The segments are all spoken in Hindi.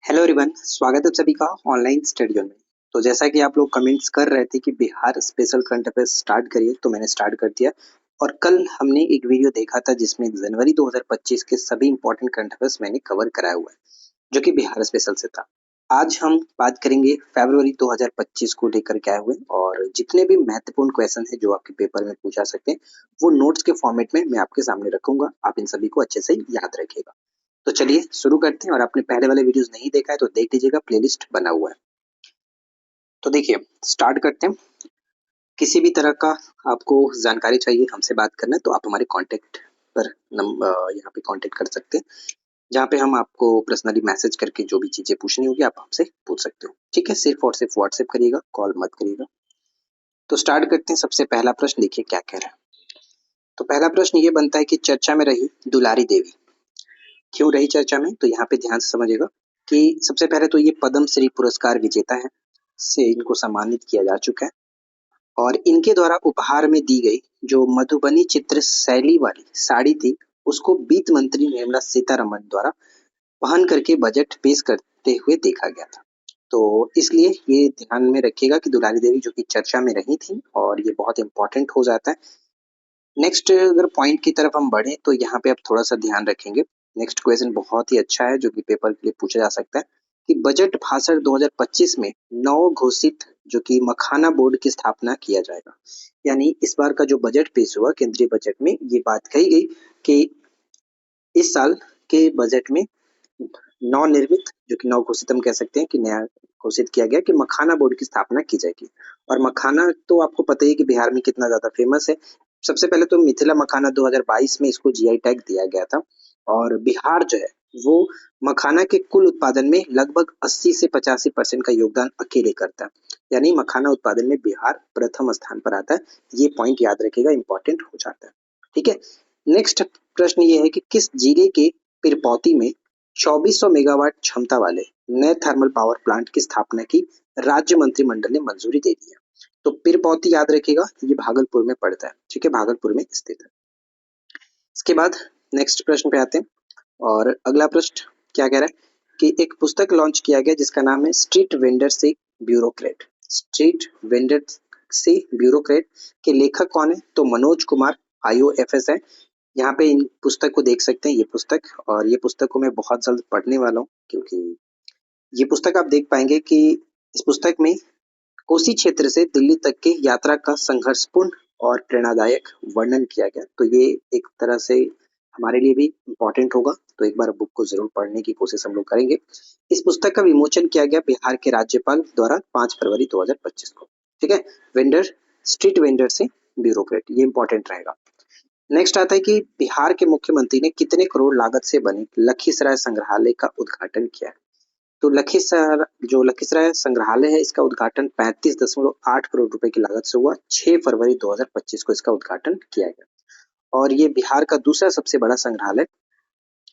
हेलो एवरीवन, स्वागत है आप सभी का ऑनलाइन स्टडी जोन में। तो जैसा कि आप लोग कमेंट्स कर रहे थे कि Bihar special current affairs start करिए, तो मैंने स्टार्ट कर दिया। और कल हमने एक वीडियो देखा था जिसमें जनवरी 2025 के सभी इंपॉर्टेंट करंट अफेयर्स मैंने कवर कराया हुआ है, जो कि बिहार स्पेशल से था। आज हम बात करेंगे फरवरी 2025 को लेकर के आए हुए, और जितने भी महत्वपूर्ण क्वेश्चन है जो आपके पेपर में पूछा सकते हैं, वो नोट्स के फॉर्मेट में मैं आपके सामने रखूंगा। आप इन सभी को अच्छे से याद रखिएगा। तो चलिए शुरू करते हैं, और आपने पहले वाले वीडियोस नहीं देखा है तो देख लीजिएगा, प्लेलिस्ट बना हुआ है। तो देखिए, स्टार्ट करते हैं। किसी भी तरह का आपको जानकारी चाहिए, हमसे बात करना है, तो आप हमारे कांटेक्ट पर यहाँ पे कांटेक्ट कर सकते हैं, जहाँ पे हम आपको पर्सनली मैसेज करके जो भी चीजें पूछनी होगी आप हमसे पूछ सकते हो। ठीक है, सिर्फ और सिर्फ व्हाट्सएप करिएगा, कॉल मत करिएगा। तो स्टार्ट करते हैं। सबसे पहला प्रश्न देखिए क्या कह रहा है। तो पहला प्रश्न ये बनता है कि चर्चा में रही दुलारी देवी क्यों रही चर्चा में। तो यहाँ पे ध्यान से समझिएगा कि सबसे पहले तो ये पद्म श्री पुरस्कार विजेता है, से इनको सम्मानित किया जा चुका है। और इनके द्वारा उपहार में दी गई जो मधुबनी चित्र शैली वाली साड़ी थी, उसको वित्त मंत्री निर्मला सीतारमण द्वारा पहन करके बजट पेश करते हुए देखा गया था। तो इसलिए ये ध्यान में रखिएगा कि दुलारी देवी जो कि चर्चा में रही थी, और ये बहुत इंपॉर्टेंट हो जाता है। नेक्स्ट अगर पॉइंट की तरफ हम बढ़े तो यहाँ पे आप थोड़ा सा ध्यान रखेंगे। नेक्स्ट क्वेश्चन बहुत ही अच्छा है, जो कि पेपर के लिए पूछा जा सकता है कि बजट भाषण 2025 में नव घोषित जो कि मखाना बोर्ड की स्थापना किया जाएगा। यानी इस बार का जो बजट पेश हुआ केंद्रीय बजट में, ये बात कही गई कि इस साल के बजट में नवनिर्मित जो कि नव घोषित हम कह सकते हैं कि नया घोषित किया गया कि मखाना बोर्ड की स्थापना की जाएगी। और मखाना तो आपको पता ही है कि बिहार में कितना ज्यादा फेमस है। सबसे पहले तो मिथिला मखाना 2022 में इसको जीआई टैग दिया गया था। और बिहार जो है वो मखाना के कुल उत्पादन में लगभग 80 से 85% का योगदान अकेले करता है। यानी मखाना उत्पादन में बिहार प्रथम स्थान पर आता है। ये पॉइंट याद रखिएगा, इंपॉर्टेंट हो जाता है। ठीक है, नेक्स्ट प्रश्न ये है कि किस जिले के पिरपौती में 2400 मेगावाट क्षमता वाले नए थर्मल पावर प्लांट की स्थापना की राज्य मंत्रिमंडल ने मंजूरी दे दी है। तो पिरपौती याद रखिएगा, ये भागलपुर में पड़ता है। ठीक है, भागलपुर में स्थित है। इसके बाद नेक्स्ट प्रश्न पे आते हैं। और अगला प्रश्न क्या कह रहा है कि एक पुस्तक लॉन्च किया गया जिसका नाम है स्ट्रीट वेंडर से ब्यूरोक्रेट। स्ट्रीट वेंडर से ब्यूरोक्रेट के लेखक कौन है? तो मनोज कुमार IOFS है। यहाँ पे इन पुस्तक को देख सकते हैं, ये पुस्तक, और ये पुस्तक को मैं बहुत जल्द पढ़ने वाला हूँ, क्योंकि ये पुस्तक आप देख पाएंगे कि इस पुस्तक में कोसी क्षेत्र से दिल्ली तक की यात्रा का संघर्षपूर्ण और प्रेरणादायक वर्णन किया गया। तो ये एक तरह से हमारे लिए भी इम्पोर्टेंट होगा, तो एक बार बुक को जरूर पढ़ने की कोशिश हम लोग करेंगे। इस पुस्तक का विमोचन किया गया बिहार के राज्यपाल द्वारा 5 फरवरी 2025 को। ठीक है, वेंडर, स्ट्रीट वेंडर से ब्यूरोक्रेट, ये इंपॉर्टेंट रहेगा। नेक्स्ट आता है कि बिहार के मुख्यमंत्री ने कितने करोड़ लागत से बने लखीसराय संग्रहालय का उद्घाटन किया है। तो लखीसराय संग्रहालय है, इसका उद्घाटन 35.8 करोड़ रुपए की लागत से हुआ। 6 फरवरी 2025 को इसका उद्घाटन किया गया। और ये बिहार का दूसरा सबसे बड़ा संग्रहालय,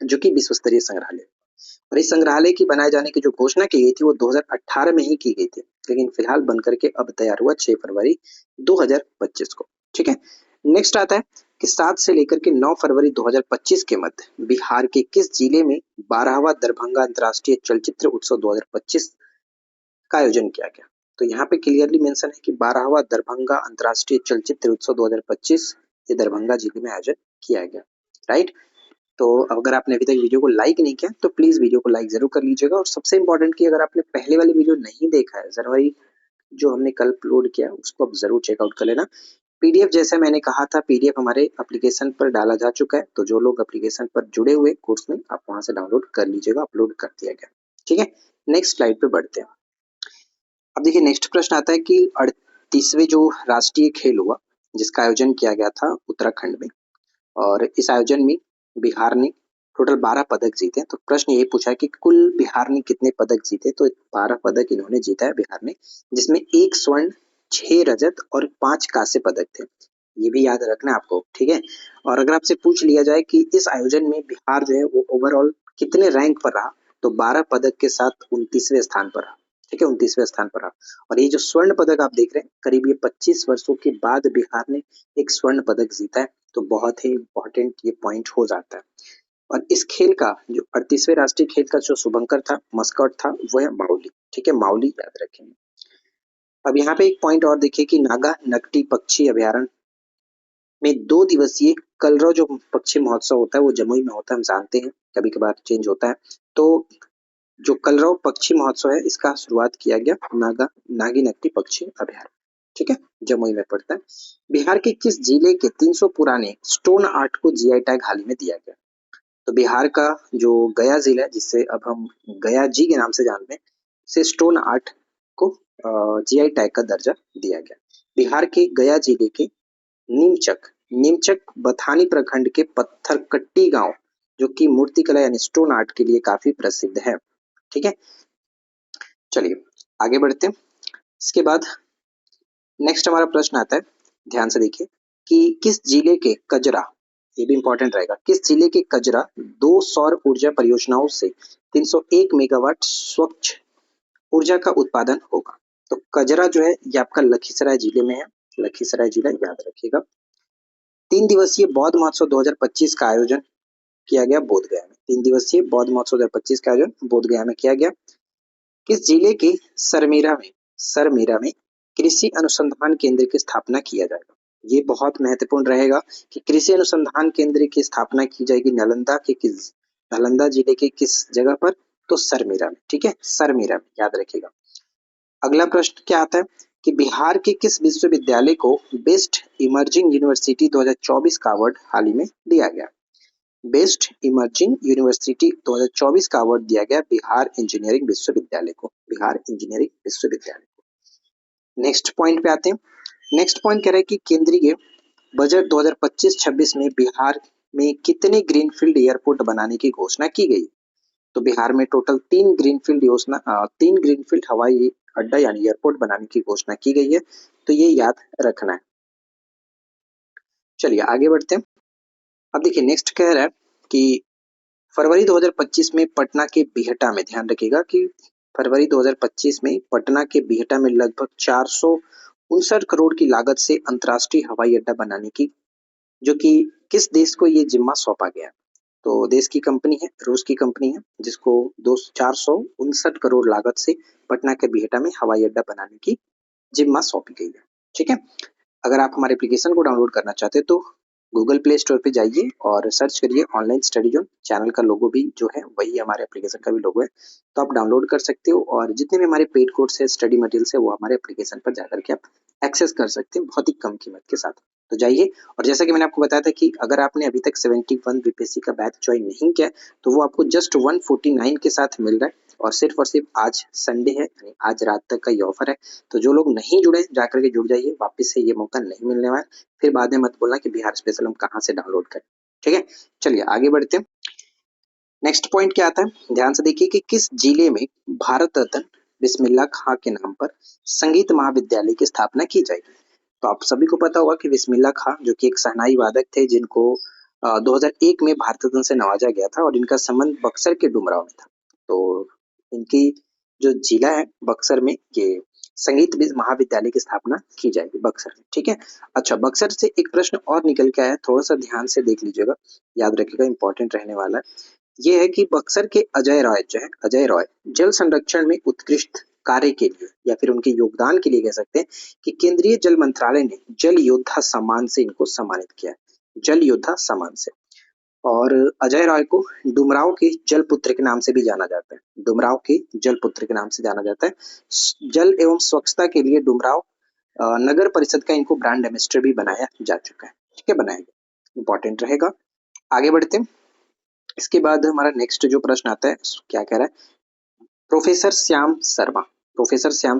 जो कि विश्व स्तरीय संग्रहालय। और इस संग्रहालय की बनाए जाने की जो घोषणा की गई थी वो 2018 में ही की गई थी, लेकिन फिलहाल बनकर के अब तैयार हुआ 6 फरवरी 2025 को। ठीक है, नेक्स्ट आता है कि 7 से लेकर के 9 फरवरी 2025 के मध्य बिहार के किस जिले में 12वां दरभंगा अंतर्राष्ट्रीय चलचित्र उत्सव 2025 का आयोजन किया गया। तो यहाँ पे क्लियरली मेंशन है कि 12वां दरभंगा अंतर्राष्ट्रीय चलचित्र उत्सव 2025 ये दरभंगा जिले में आयोजन किया गया। राइट, तो अगर आपने अभी तक वीडियो को लाइक नहीं किया तो प्लीज वीडियो को लाइक जरूर कर लीजिएगा। और सबसे इंपॉर्टेंट कि अगर आपने पहले वाली वीडियो नहीं देखा है, जनवरी जो हमने कल अपलोड किया, उसको आप जरूर चेकआउट कर लेना। पीडीएफ जैसे मैंने कहा था, पीडीएफ हमारे एप्लीकेशन पर डाला जा चुका है, तो जो लोग एप्लीकेशन पर जुड़े हुए कोर्स में, आप वहां से डाउनलोड कर लीजिएगा, अपलोड कर दिया गया। ठीक है, नेक्स्ट स्लाइड पे बढ़ते हैं। अब देखिए, नेक्स्ट प्रश्न आता है कि 38वें जो राष्ट्रीय खेल हुआ जिसका आयोजन किया गया था उत्तराखंड में, और इस आयोजन में बिहार ने टोटल 12 पदक जीते। तो प्रश्न ये पूछा है कि कुल बिहार ने कितने पदक जीते। तो 12 पदक इन्होंने जीता है बिहार ने, जिसमें 1 स्वर्ण, 6 रजत और 5 कांस्य पदक थे। ये भी याद रखना है आपको। ठीक है, और अगर आपसे पूछ लिया जाए कि इस आयोजन में बिहार जो है वो ओवरऑल कितने रैंक पर रहा, तो 12 पदक के साथ 29वें स्थान पर रहा। ठीक है, 29वें स्थान पर रहा। और ये जो स्वर्ण पदक आप देख रहे हैं, करीब ये 25 वर्षों के बाद बिहार ने एक स्वर्ण पदक जीता है। तो बहुत ही इंपॉर्टेंट ये पॉइंट हो जाता है। और इस खेल का जो 38वें राष्ट्रीय खेल का जो शुभंकर था, मस्कट था, वो है माउली। ठीक है, माउली याद रखेंगे। अब यहाँ पे एक पॉइंट और देखिए कि नागा नकटी पक्षी अभयारण्य में 2 दिवसीय कलरव जो पक्षी महोत्सव होता है वो जमुई में होता है, हम जानते हैं, कभी कभार चेंज होता है। तो जो कलरव पक्षी महोत्सव है इसका शुरुआत किया गया नागी नकटी पक्षी अभयारण्य। ठीक है, जमुई में पड़ता है। बिहार के किस जिले के 300 पुराने स्टोन आर्ट को जीआई टैग हाल ही में दिया गया? तो बिहार का जो गया जिला है, जिससे अब हम गया जी के नाम से जानते हैं, से स्टोन आर्ट को जीआई टैग का दर्जा दिया गया। बिहार के गया जिले के नीमचक नीमचक बथानी प्रखंड के पत्थरकट्टी गांव जो कि मूर्तिकला यानी स्टोन आर्ट के लिए काफी प्रसिद्ध है। ठीक है, चलिए आगे बढ़ते हैं। इसके बाद नेक्स्ट हमारा प्रश्न आता है, ध्यान से देखिए कि किस जिले के कजरा, ये भी इंपॉर्टेंट रहेगा, किस जिले के कजरा 2 सौर ऊर्जा परियोजनाओं से 301 मेगावाट स्वच्छ ऊर्जा का उत्पादन होगा? तो कजरा जो है ये आपका लखीसराय जिले में है, लखीसराय जिला याद रखिएगा। 3 दिवसीय बौद्ध महोत्सव 2025 का आयोजन किया गया बोधगया में। 3 दिवसीय बौद्ध महोत्सव 2025 का आयोजन बोधगया में किया गया। किस जिले के सरमेरा में कृषि अनुसंधान केंद्र की स्थापना किया जाएगा? ये बहुत महत्वपूर्ण रहेगा कि कृषि अनुसंधान केंद्र की स्थापना की जाएगी नालंदा जिले के किस जगह पर? तो सरमेरा में। ठीक है, सरमेरा में याद रखिएगा। अगला प्रश्न क्या आता है कि बिहार के किस विश्वविद्यालय को बेस्ट इमर्जिंग यूनिवर्सिटी 2024 का अवार्ड हाल ही में दिया गया? बेस्ट इमर्जिंग यूनिवर्सिटी 2024 का अवार्ड दिया गया बिहार इंजीनियरिंग विश्वविद्यालय को, बिहार इंजीनियरिंग विश्वविद्यालय को। नेक्स्ट पॉइंट पे आते हैं। नेक्स्ट पॉइंट कह रहा है कि केंद्रीय बजट 2025-26 में बिहार में कितने ग्रीनफील्ड एयरपोर्ट बनाने की घोषणा की गई? तो बिहार में टोटल 3 ग्रीनफील्ड हवाई अड्डा यानी एयरपोर्ट बनाने की घोषणा की गई है, तो ये याद रखना है। चलिए आगे बढ़ते हैं। अब देखिए नेक्स्ट कह रहा है कि फरवरी 2025 में पटना के बिहटा में, ध्यान रखिएगा कि फरवरी 2025 में पटना के बिहटा में लगभग 459 करोड़ की लागत से अंतर्राष्ट्रीय हवाई अड्डा बनाने की, जो कि किस देश को ये जिम्मा सौंपा गया? तो देश की कंपनी है, रूस की कंपनी है, जिसको 459 करोड़ लागत से पटना के बिहटा में हवाई अड्डा बनाने की जिम्मा सौंपी गई है। ठीक है, अगर आप हमारे एप्लीकेशन को डाउनलोड करना चाहते हैं तो गूगल प्ले स्टोर पे जाइए और सर्च करिए ऑनलाइन स्टडी जोन। चैनल का लोगो भी जो है वही हमारे एप्लीकेशन का भी लोगो है, तो आप डाउनलोड कर सकते हो और जितने भी हमारे पेड कोर्स है, स्टडी मटेरियल्स है, वो हमारे एप्लीकेशन पर जाकर के आप एक्सेस कर सकते हैं बहुत ही कम कीमत के साथ। तो जाइए, और जैसा कि मैंने आपको बताया था कि अगर आपने अभी तक 71 बीपीएससी का बैच ज्वाइन नहीं किया तो वो आपको जस्ट 149 के साथ मिल रहा है, और सिर्फ आज संडे है, यानी आज रात तक का ये ऑफर है। तो जो लोग नहीं जुड़े जाकर के जुड़ जाइए, वापस से ये मौका नहीं मिलने वाला है। फिर बाद में मत बोलना कि बिहार स्पेशल हम कहाँ से डाउनलोड करें। ठीक है, चलिए आगे बढ़ते हैं। नेक्स्ट पॉइंट क्या आता है, ध्यान से देखिए कि किस जिले में भारत रत्न बिस्मिल्लाह खां के नाम पर संगीत महाविद्यालय की स्थापना की जाएगी? तो आप सभी को पता होगा कि बिस्मिल्लाह खां जो कि एक शहनाई वादक थे, जिनको 2001 में भारत रत्न से नवाजा गया था, और इनका संबंध बक्सर के डुमराव में था। तो इनकी जो जिला है बक्सर में, ये संगीत महाविद्यालय की स्थापना की जाएगी बक्सर में। ठीक है, अच्छा बक्सर से एक प्रश्न और निकल के आया, थोड़ा सा ध्यान से देख लीजिएगा, याद रखिएगा, इंपॉर्टेंट रहने वाला है। ये है कि बक्सर के अजय रॉय जो है, अजय रॉय जल संरक्षण में उत्कृष्ट कार्य के लिए या फिर उनके योगदान के लिए कह सकते हैं कि केंद्रीय जल मंत्रालय ने जल योद्धा सम्मान से इनको सम्मानित किया है, जल योद्धा सम्मान से। और अजय राय को डुमराव के जल पुत्र के नाम से भी जाना जाता है, डुमराव के जल पुत्र के नाम से जाना जाता है। जल एवं स्वच्छता के लिए डुमराव नगर परिषद का इनको ब्रांड एम्बेसडर भी बनाया जा चुका है। ठीक है, बनाया गया, इंपॉर्टेंट रहेगा। आगे बढ़ते हैं। इसके बाद हमारा नेक्स्ट जो प्रश्न आता है, क्या कह रहा है, प्रोफेसर श्याम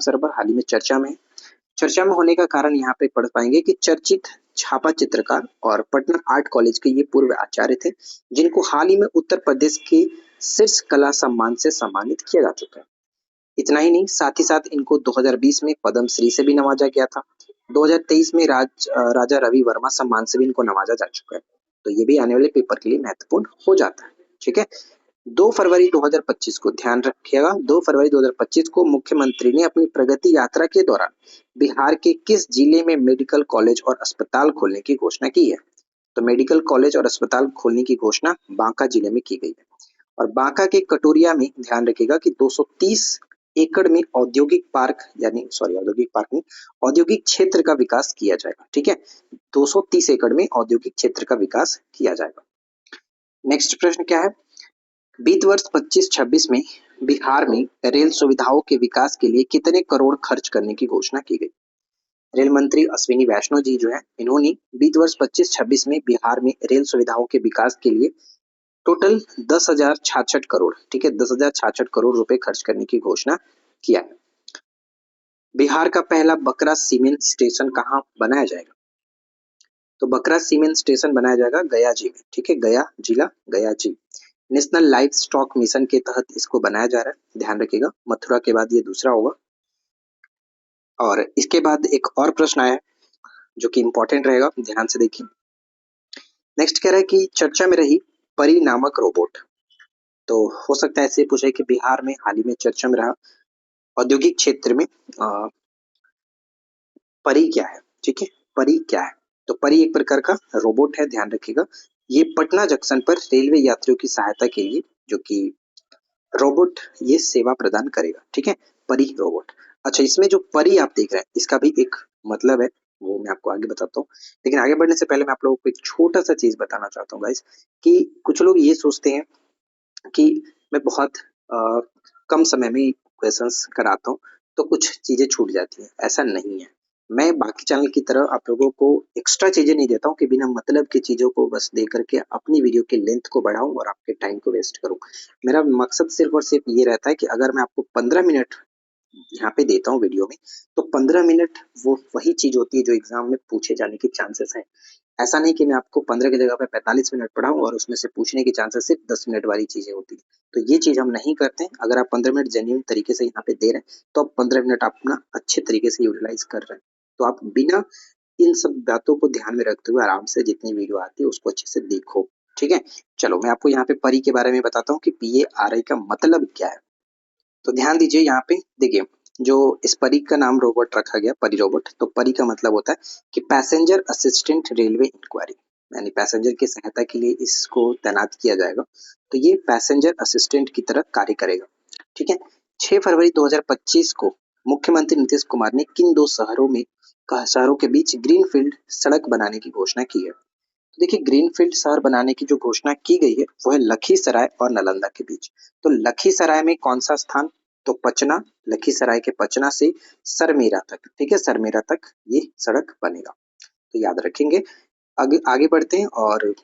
शर्मा हाल ही में चर्चा में होने का कारण यहाँ पे पढ़ पाएंगे कि चर्चित छापा चित्रकार और पटना आर्ट कॉलेज के ये पूर्व आचार्य थे, जिनको हाल ही में उत्तर प्रदेश के शीर्ष कला सम्मान से सम्मानित किया जा चुका है। इतना ही नहीं, साथ ही साथ इनको 2020 में पद्म श्री से भी नवाजा गया था। 2023 में राजा रवि वर्मा सम्मान से भी इनको नवाजा जा चुका है। तो ये भी आने वाले पेपर के लिए महत्वपूर्ण हो जाता है। ठीक है, 2 फरवरी 2025 को, ध्यान रखिएगा, 2 फरवरी 2025 को मुख्यमंत्री ने अपनी प्रगति यात्रा के दौरान बिहार के किस जिले में मेडिकल कॉलेज और अस्पताल खोलने की घोषणा की है? तो मेडिकल कॉलेज और अस्पताल खोलने की घोषणा बांका जिले में की गई है। और बांका के कटोरिया में ध्यान रखिएगा कि 230 एकड़ में औद्योगिक पार्क यानी सॉरी औद्योगिक पार्क नहीं, औद्योगिक क्षेत्र का विकास किया जाएगा। ठीक है, 230 एकड़ में औद्योगिक क्षेत्र का विकास किया जाएगा। नेक्स्ट प्रश्न क्या है, वित्त वर्ष 25-26 में बिहार में रेल सुविधाओं के विकास के लिए कितने करोड़ खर्च करने की घोषणा की गई। रेल मंत्री अश्विनी वैष्णव जी जो है, इन्होंने वित्त वर्ष 25-26 में बिहार में रेल सुविधाओं के विकास के लिए टोटल 10,066 करोड़, ठीक है, 10,066 करोड़ रुपए खर्च करने की घोषणा किया है। बिहार का पहला बकरा सीमेंट स्टेशन कहाँ बनाया जाएगा। तो बकरा सीमेंट स्टेशन बनाया जाएगा गया जी में। ठीक है, गया जिला, गया जी। नेशनल लाइफ स्टॉक मिशन के तहत इसको बनाया जा रहा है, ध्यान रखिएगा। मथुरा के बाद ये दूसरा होगा। और इसके बाद एक और प्रश्न आया जो कि इंपॉर्टेंट रहेगा, ध्यान से देखिए। नेक्स्ट कह रहा है कि चर्चा में रही परी नामक रोबोट। तो हो सकता है ऐसे पूछे कि बिहार में हाल ही में चर्चा में रहा औद्योगिक क्षेत्र में परी क्या है। ठीक है, परी क्या है। तो परी एक प्रकार का रोबोट है, ध्यान रखिएगा। ये पटना जंक्शन पर रेलवे यात्रियों की सहायता के लिए जो कि रोबोट ये सेवा प्रदान करेगा। ठीक है, परी रोबोट। अच्छा, इसमें जो परी आप देख रहे हैं इसका भी एक मतलब है, वो मैं आपको आगे बताता हूँ। लेकिन आगे बढ़ने से पहले मैं आप लोगों को एक छोटा सा चीज बताना चाहता हूँ गाइस, कि कुछ लोग ये सोचते हैं कि मैं बहुत कम समय में क्वेश्चंस कराता हूँ तो कुछ चीजें छूट जाती हैं। ऐसा नहीं है। मैं बाकी चैनल की तरह आप लोगों को एक्स्ट्रा चीजें नहीं देता हूँ कि बिना मतलब की चीजों को बस दे करके अपनी वीडियो के लेंथ को बढ़ाऊं और आपके टाइम को वेस्ट करूं। मेरा मकसद सिर्फ और सिर्फ ये रहता है कि अगर मैं आपको 15 मिनट यहाँ पे देता हूँ वीडियो में, तो 15 मिनट वो वही चीज होती है जो एग्जाम में पूछे जाने की चांसेस है। ऐसा नहीं कि मैं आपको 15 की जगह पे 45 मिनट पढ़ाऊं और उसमें से पूछने की चांसेस सिर्फ 10 मिनट वाली चीजें होती है। तो ये चीज हम नहीं करते हैं। अगर आप 15 मिनट जेन्युइन तरीके से यहाँ पे दे रहे हैं तो आप 15 मिनट अपना अच्छे तरीके से यूटिलाइज कर रहे हैं। तो आप बिना इन सब बातों को ध्यान में रखते हुए आराम से जितनी वीडियो आती है उसको अच्छे से देखो। ठीक है, चलो मैं आपको यहाँ पे परी के बारे में बताता हूँ कि PARI का मतलब क्या है। तो ध्यान दीजिए यहाँ पे, देखिए जो इस परी का नाम रोबोट रखा गया, परी रोबोट, तो परी का मतलब होता है कि पैसेंजर असिस्टेंट रेलवे इंक्वायरी, यानी पैसेंजर की सहायता के लिए इसको तैनात किया जाएगा। तो ये पैसेंजर असिस्टेंट की तरह कार्य करेगा। ठीक है, 6 फरवरी 2025 को मुख्यमंत्री नीतीश कुमार ने किन दो शहरों के बीच ग्रीनफील्ड सड़क बनाने की घोषणा की है। तो देखिए, ग्रीनफील्ड शहर बनाने की जो घोषणा की गई है वो है लखीसराय और नालंदा के बीच। तो लखीसराय में कौन सा स्थान, तो पचना, लखीसराय के पचना से सरमेरा तक। ठीक है, सरमेरा तक ये सड़क बनेगा, तो याद रखेंगे। आगे आगे बढ़ते हैं और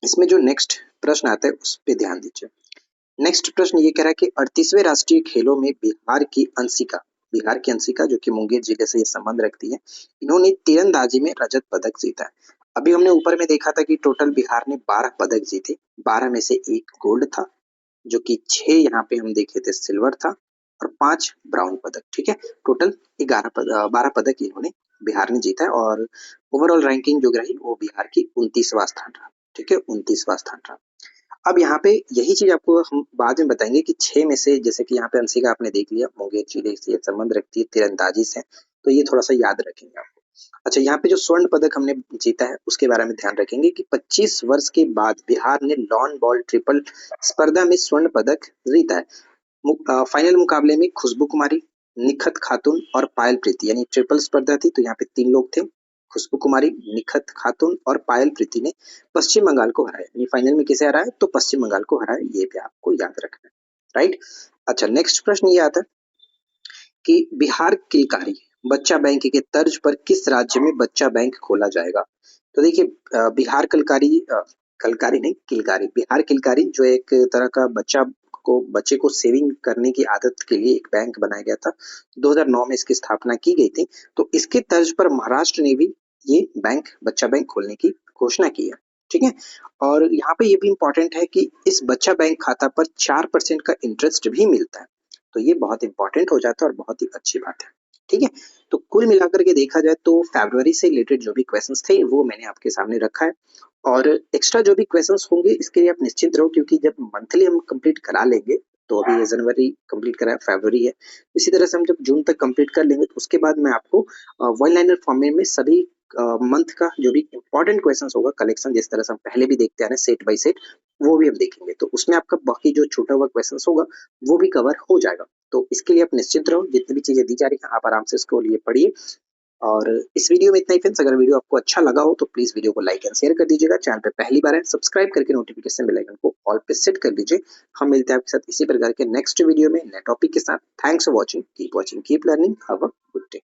इसमें जो नेक्स्ट प्रश्न आता है उस पर ध्यान दीजिए। नेक्स्ट प्रश्न ये कह रहा है कि 38वें राष्ट्रीय खेलों में बिहार की अंशिका जो कि मुंगेर जिले से ये संबंध रखती है, इन्होंने तीरंदाजी में रजत पदक जीता है। अभी हमने ऊपर में देखा था कि टोटल बिहार ने 12 पदक जीते, 12 में से एक गोल्ड था, जो कि 6 यहाँ पे हम देखे थे सिल्वर था और 5 ब्राउन पदक। ठीक है, टोटल 12 पदक इन्होंने बिहार ने जीता है। और ओवरऑल रैंकिंग जो रही वो बिहार की 29वां स्थान रहा। ठीक है, 29वां स्थान रहा। अब यहाँ पे यही चीज आपको हम बाद में बताएंगे कि 6 में से, जैसे कि यहाँ पे अंशिका आपने देख लिया, मुंगेर जिले से ये संबंध रखती है तीरंदाजी से, तो ये थोड़ा सा याद रखेंगे आपको। अच्छा, यहाँ पे जो स्वर्ण पदक हमने जीता है उसके बारे में ध्यान रखेंगे कि 25 वर्ष के बाद बिहार ने लॉन बॉल ट्रिपल स्पर्धा में स्वर्ण पदक जीता है। फाइनल मुकाबले में खुशबू कुमारी, निखत खातून और पायल प्रीति, यानी ट्रिपल स्पर्धा थी, तो यहाँ पे 3 लोग थे, खुशबू कुमारी, निखत खातून और पायल प्रीति ने पश्चिम बंगाल को हराया। यानी फाइनल में किसे हराया, तो पश्चिम बंगाल को हराया। ये भी आपको याद रखना है, राइट। अच्छा, नेक्स्ट प्रश्न ये आता है कि बिहार किलकारी बच्चा बैंक के तर्ज पर किस राज्य में बच्चा बैंक खोला जाएगा। तो देखिए, बिहार कलकारी नहीं, किलकारी, बिहार किलकारी जो एक तरह का बच्चे को सेविंग करने की आदत के लिए एक बैंक बनाया गया था। 2009 में इसकी स्थापना की गई थी। तो इसके तर्ज पर महाराष्ट्र ने भी ये बच्चा बैंक खोलने की घोषणा की है। ठीक है, और यहाँ पे ये भी इंपॉर्टेंट है कि इस बच्चा बैंक खाता पर 4% का इंटरेस्ट भी मिलता है। तो ये बहुत इंपॉर्टेंट हो जाता है और बहुत ही अच्छी बात है। ठीक है, तो कुल मिलाकर के देखा जाए तो फरवरी से रिलेटेड जो भी क्वेश्चंस थे वो मैंने आपके सामने रखा है। और एक्स्ट्रा जो भी क्वेश्चंस होंगे इसके लिए आप निश्चिंत रहो, क्योंकि जब मंथली हम कंप्लीट करा लेंगे, तो अभी ये जनवरी कंप्लीट करा है, फरवरी है, इसी तरह से हम जब जून तक कंप्लीट कर लेंगे तो उसके बाद मैं आपको वन लाइनर फॉर्मेट में सभी मंथ का जो भी इम्पोर्टेंट क्वेश्चंस होगा कलेक्शन, जिस तरह से हम पहले भी देखते आ रहे हैं सेट बाय सेट, वो भी हम देखेंगे। तो उसमें आपका बाकी जो छूटा हुआ क्वेश्चंस होगा वो भी कवर हो जाएगा। तो इसके लिए आप निश्चिंत रहो, जितनी भी चीजें दी जा रही हैं आप आराम से इसको लिए पढ़िए। और इस वीडियो में इतना ही फ्रेंड्स। अगर वीडियो आपको अच्छा लगा हो तो प्लीज वीडियो को लाइक एंड शेयर कर दीजिएगा। चैनल पे पहली बार है सब्सक्राइब करके नोटिफिकेशन बेल आइकन को ऑल पे सेट कर दीजिए। हम मिलते हैं आपके साथ इसी प्रकार के नेक्स्ट वीडियो में नए टॉपिक के साथ। Thanks for watching, keep learning, have a good day.